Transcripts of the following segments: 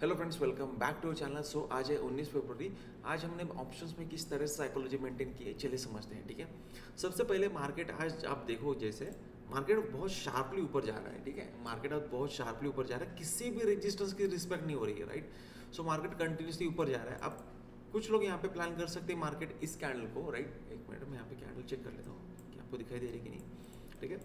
Hello friends, welcome back to channel. So आज है 19 फरवरी। आज हमने ऑप्शंस में किस तरह से साइकोलॉजी मेंटेन की है, चलिए समझते हैं। ठीक है, सबसे पहले मार्केट आज आप देखो, जैसे मार्केट बहुत शार्पली ऊपर जा रहा है। ठीक है, मार्केट आज बहुत शार्पली ऊपर जा रहा है, किसी भी रेजिस्टेंस की रिस्पेक्ट नहीं हो रही है। राइट, सो मार्केट कंटिन्यूसली ऊपर जा रहा है। अब कुछ लोग यहाँ पे प्लान कर सकते हैं मार्केट इस कैंडल को। राइट, एक मिनट में यहाँ पे कैंडल चेक कर लेता हूँ कि आपको दिखाई दे रही है कि नहीं। ठीक है,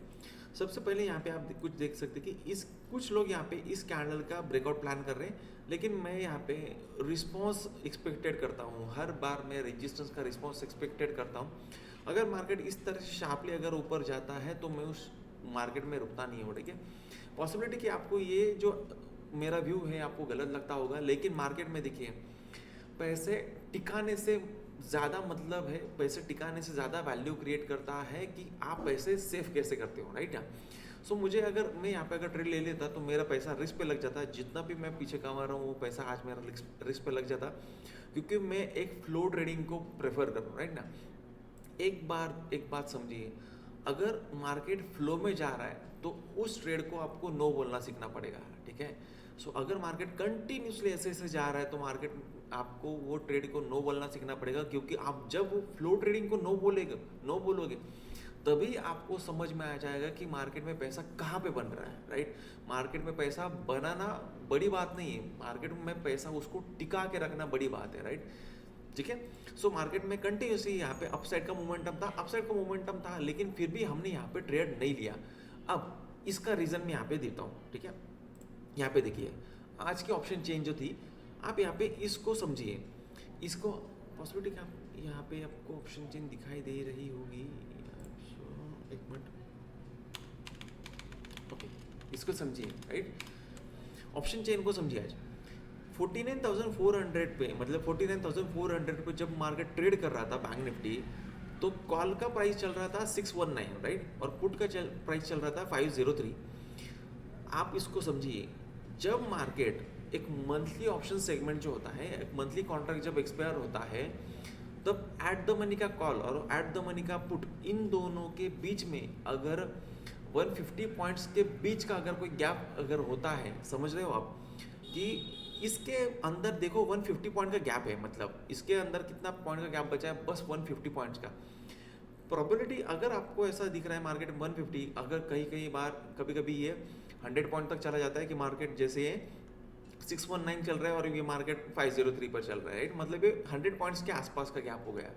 सबसे पहले यहाँ पे आप कुछ देख सकते हैं कि इस कुछ लोग यहाँ पे इस कैंडल का ब्रेकआउट प्लान कर रहे हैं, लेकिन मैं यहाँ पे रिस्पॉन्स एक्सपेक्टेड करता हूँ। हर बार मैं रेजिस्टेंस का रिस्पॉन्स एक्सपेक्टेड करता हूँ। अगर मार्केट इस तरह से शार्पली अगर ऊपर जाता है तो मैं उस मार्केट में रुकता नहीं हूँ। ठीक है, पॉसिबिलिटी कि आपको ये जो मेरा व्यू है आपको गलत लगता होगा, लेकिन मार्केट में देखिए, पैसे टिकाने से ज़्यादा मतलब है, पैसे टिकाने से ज़्यादा वैल्यू क्रिएट करता है कि आप पैसे सेव कैसे करते हो। राइट, सो मुझे अगर मैं यहाँ पे अगर ट्रेड ले लेता तो मेरा पैसा रिस्क पे लग जाता, जितना भी मैं पीछे कमा रहा हूँ वो पैसा आज मेरा रिस्क पे लग जाता, क्योंकि मैं एक फ्लो ट्रेडिंग को प्रेफर कर रहा हूँ। राइट ना, एक बात समझिए, अगर मार्केट फ्लो में जा रहा है तो उस ट्रेड को आपको नो बोलना सीखना पड़ेगा। ठीक है, सो अगर मार्केट कंटिन्यूसली ऐसे ऐसे जा रहा है तो मार्केट आपको वो ट्रेड को नो बोलना सीखना पड़ेगा, क्योंकि आप जब वो फ्लो ट्रेडिंग को नो बोलोगे तभी आपको समझ में आ जाएगा कि मार्केट में पैसा कहाँ पे बन रहा है। राइट, मार्केट में पैसा बनाना बड़ी बात नहीं है, मार्केट में पैसा उसको टिका के रखना बड़ी बात है। राइट, ठीक है, सो मार्केट में कंटिन्यूसली यहाँ पे अपसाइड का मोमेंटम था, लेकिन फिर भी हमने यहाँ पे ट्रेड नहीं लिया। अब इसका रीज़न मैं यहाँ पे देता हूँ। ठीक है, यहाँ पे देखिए, आज की ऑप्शन चेंज जो थी, आप यहाँ पे इसको समझिए, इसको पॉसिबिलिटी आप यहाँ पे आपको ऑप्शन चेंज दिखाई दे रही होगी। एक मिनट, ओके, इसको समझिए। राइट, ऑप्शन चेन को समझिए। आज 49,400 पे, मतलब 49,400 पे जब मार्केट ट्रेड कर रहा था बैंक निफ्टी, तो कॉल का प्राइस चल रहा था 619। राइट, और पुट का प्राइस चल रहा था 503। आप इसको समझिए, जब मार्केट एक मंथली ऑप्शन सेगमेंट जो होता है, एक मंथली कॉन्ट्रैक्ट जब एक्सपायर होता है, तब एट द मनी का कॉल और एट द मनी का पुट, इन दोनों के बीच में अगर 150 पॉइंट्स के बीच का अगर कोई गैप अगर होता है, समझ रहे हो आप कि इसके अंदर देखो 150 पॉइंट का गैप है, मतलब इसके अंदर कितना पॉइंट का गैप बचा है, बस 150 पॉइंट्स का। प्रोबेबिलिटी अगर आपको ऐसा दिख रहा है मार्केट 150, अगर कई बार कभी कभी ये 100 पॉइंट तक चला जाता है कि मार्केट जैसे ये 619 चल रहा है और ये मार्केट 503 पर चल रहा है। राइट, मतलब ये 100 पॉइंट्स के आसपास का गैप हो गया।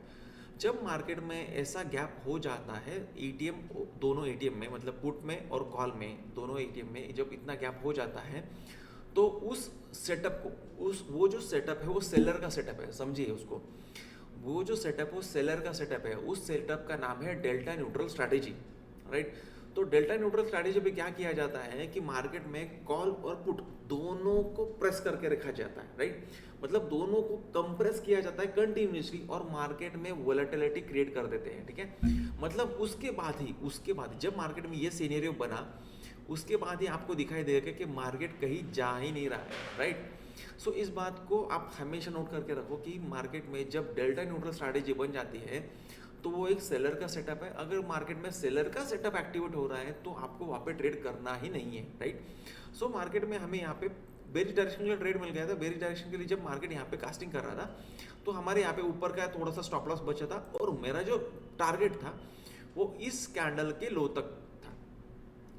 जब मार्केट में ऐसा गैप हो जाता है, एटीएम दोनों एटीएम में, मतलब पुट में और कॉल में, दोनों एटीएम में जब इतना गैप हो जाता है, तो उस सेटअप को, उस वो जो सेटअप है वो सेलर का सेटअप है, समझिए उसको। वो जो सेटअप वो सेलर का सेटअप है, उस सेटअप का नाम है डेल्टा न्यूट्रल स्ट्रैटेजी। राइट, तो डेल्टा न्यूट्रल स्ट्रैटेजी पे क्या किया जाता है कि मार्केट में कॉल और पुट दोनों को प्रेस करके रखा जाता है। राइट, मतलब दोनों को कंप्रेस किया जाता है कंटिन्यूसली और मार्केट में वोलेटिलिटी क्रिएट कर देते हैं। ठीक है, मतलब उसके बाद जब मार्केट में ये सिनेरियो बना, उसके बाद ही आपको दिखाई देगा कि मार्केट कहीं जा ही नहीं रहा है। राइट, सो इस बात को आप हमेशा नोट करके रखो कि मार्केट में जब डेल्टा न्यूट्रल स्ट्रैटेजी बन जाती है तो वो एक सेलर का सेटअप है। अगर मार्केट में सेलर का सेटअप एक्टिवेट हो रहा है तो आपको वहाँ पे ट्रेड करना ही नहीं है। राइट, सो मार्केट में हमें यहाँ पे बेरिश डायरेक्शन के लिए ट्रेड मिल गया था। बेरिश डायरेक्शन के लिए जब मार्केट यहाँ पे कास्टिंग कर रहा था तो हमारे यहाँ पे ऊपर का थोड़ा सा स्टॉप लॉस बचा था, और मेरा जो टारगेट था वो इस कैंडल के लो तक था।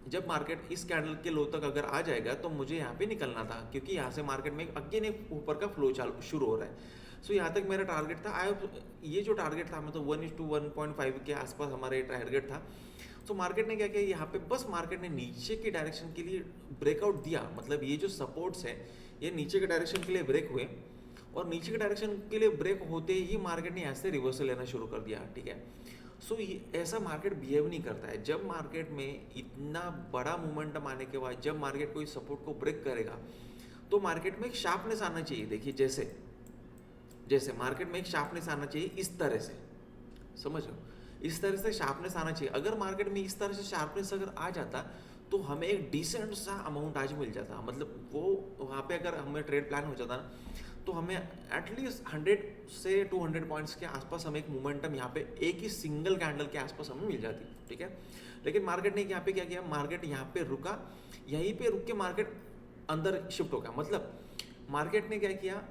जब मार्केट इस कैंडल के लो तक अगर आ जाएगा तो मुझे यहाँ पे निकलना था, क्योंकि यहाँ से मार्केट में अगेन एक ऊपर का फ्लो चालू शुरू हो रहा है। सो यहाँ तक मेरा टारगेट था। ये जो टारगेट था मतलब 1:1.5 के आसपास हमारा टारगेट था। तो मार्केट ने क्या किया, यहाँ पे बस मार्केट ने नीचे के डायरेक्शन के लिए ब्रेकआउट दिया, मतलब ये जो सपोर्ट्स है ये नीचे के डायरेक्शन के लिए ब्रेक हुए, और नीचे के डायरेक्शन के लिए ब्रेक होते ही मार्केट ने यहाँ से रिवर्सल लेना शुरू कर दिया। ठीक है, सो ऐसा मार्केट बिहेव नहीं करता है। जब मार्केट में इतना बड़ा मोमेंटम आने के बाद जब मार्केट कोई सपोर्ट को ब्रेक करेगा तो मार्केट में एक शार्पनेस आना चाहिए। देखिए, जैसे जैसे मार्केट में एक शार्पनेस आना चाहिए इस तरह से, समझ लो, इस तरह से शार्पनेस आना चाहिए। अगर मार्केट में इस तरह से शार्पनेस अगर आ जाता तो हमें एक डिसेंट सा अमाउंट आज मिल जाता, मतलब वो वहाँ पे अगर हमें ट्रेड प्लान हो जाता ना तो हमें एटलीस्ट 100 से 200 पॉइंट्स के आसपास हमें एक मोमेंटम यहाँ पे एक ही सिंगल कैंडल के आसपास हमें मिल जाती। ठीक है, लेकिन मार्केट ने यहाँ पे क्या किया, मार्केट यहाँ पे रुका, यहीं पे रुक के मार्केट अंदर शिफ्ट हो गया। मतलब मार्केट ने क्या किया,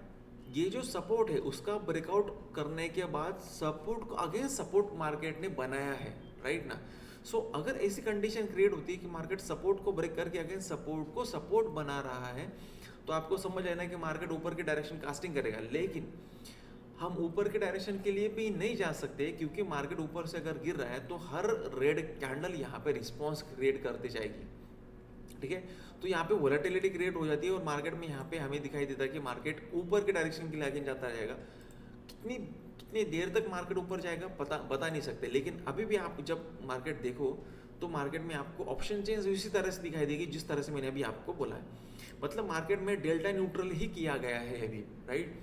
ये जो सपोर्ट है उसका ब्रेकआउट करने के बाद सपोर्ट को अगेंस्ट सपोर्ट मार्केट ने बनाया है, राइट ना। सो अगर ऐसी कंडीशन क्रिएट होती है कि मार्केट सपोर्ट को ब्रेक करके अगेंस्ट सपोर्ट को सपोर्ट बना रहा है, तो आपको समझ आना है कि मार्केट ऊपर की डायरेक्शन कास्टिंग करेगा। लेकिन हम ऊपर के डायरेक्शन के लिए भी नहीं जा सकते, क्योंकि मार्केट ऊपर से अगर गिर रहा है तो हर रेड कैंडल यहाँ पे रिस्पॉन्स क्रिएट करती जाएगी, ठीक है। तो यहाँ पे वोलेटिलिटी क्रिएट हो जाती है और मार्केट में यहाँ पे हमें दिखाई देता है कि मार्केट ऊपर के डायरेक्शन के लिए आगे जाता रहेगा। कितनी कितनी देर तक मार्केट ऊपर जाएगा बता नहीं सकते। लेकिन अभी भी आप जब मार्केट देखो तो मार्केट में आपको ऑप्शन चेंज उसी तरह से दिखाई देगी जिस तरह से मैंने अभी आपको बोला है। मतलब मार्केट में डेल्टा न्यूट्रल ही किया गया है अभी, राइट।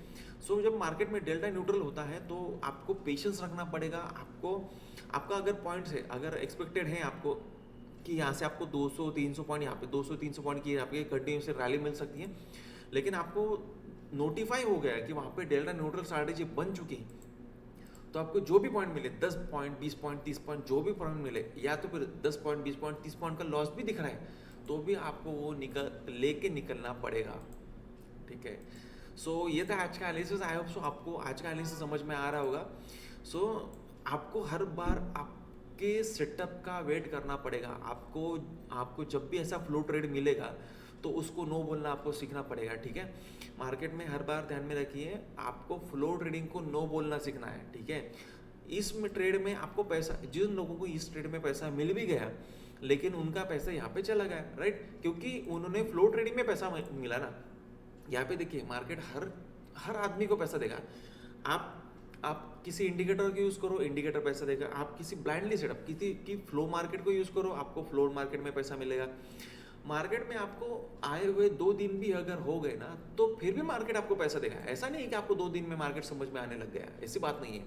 सो जब मार्केट में डेल्टा न्यूट्रल होता है तो आपको पेशेंस रखना पड़ेगा। आपका अगर पॉइंट्स है, अगर एक्सपेक्टेड है आपको कि यहाँ से आपको 200-300 पॉइंट, यहाँ पे 200-300 पॉइंट की आपके कंटिन्यू से रैली मिल सकती है, लेकिन आपको नोटिफाई हो गया कि वहाँ पे डेल्टा न्यूट्रल स्ट्रैटेजी बन चुकी है, तो आपको जो भी पॉइंट मिले 10 पॉइंट 20 पॉइंट 30 पॉइंट जो भी पॉइंट मिले, या तो फिर 10 पॉइंट 20 पॉइंट 30 पॉइंट का लॉस भी दिख रहा है, तो भी आपको वो निकलना पड़ेगा, ठीक है। सो ये था आज का एनालिसिस। आई होप सो आपको आज का एनालिसिस समझ में आ रहा होगा। सो आपको हर बार आपके सेटअप का वेट करना पड़ेगा। आपको जब भी ऐसा फ्लो ट्रेड मिलेगा तो उसको नो बोलना आपको सीखना पड़ेगा, ठीक है। मार्केट में हर बार ध्यान में रखिए, आपको फ्लो ट्रेडिंग को नो बोलना सीखना है, ठीक है। इस ट्रेड में आपको पैसा, जिन लोगों को इस ट्रेड में पैसा मिल भी गया लेकिन उनका पैसा यहाँ पे चला गया, राइट, क्योंकि उन्होंने फ्लो ट्रेडिंग में पैसा मिला ना। यहाँ पे देखिए मार्केट हर आदमी को पैसा देगा। आप किसी इंडिकेटर को यूज़ करो, इंडिकेटर पैसा देगा। आप किसी ब्लाइंडली सेटअप किसी की फ्लो मार्केट को यूज़ करो, आपको फ्लो मार्केट में पैसा मिलेगा। मार्केट में आपको आए हुए 2 दिन भी अगर हो गए ना तो फिर भी मार्केट आपको पैसा देगा। ऐसा नहीं है कि आपको 2 दिन में मार्केट समझ में आने लग गया, ऐसी बात नहीं है।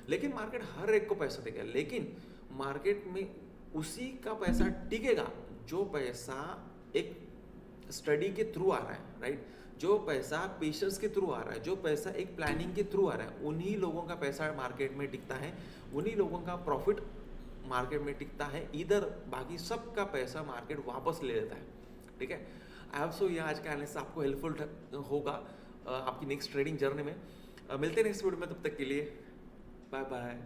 लेकिन मार्केट हर एक को पैसा देगा, लेकिन मार्केट में उसी का पैसा टिकेगा जो पैसा एक स्टडी के थ्रू आ रहा है, राइट, जो पैसा पेशेंस के थ्रू आ रहा है, जो पैसा एक प्लानिंग के थ्रू आ रहा है, उन्हीं लोगों का पैसा मार्केट में टिकता है, उन्हीं लोगों का प्रॉफिट मार्केट में टिकता है। इधर बाकी सबका पैसा मार्केट वापस ले लेता है, ठीक है। आई होप सो ये आज का एनालिसिस आपको हेल्पफुल होगा आपकी नेक्स्ट ट्रेडिंग जर्नी में। मिलते हैं नेक्स्ट वीडियो में, तब तक के लिए बाय बाय।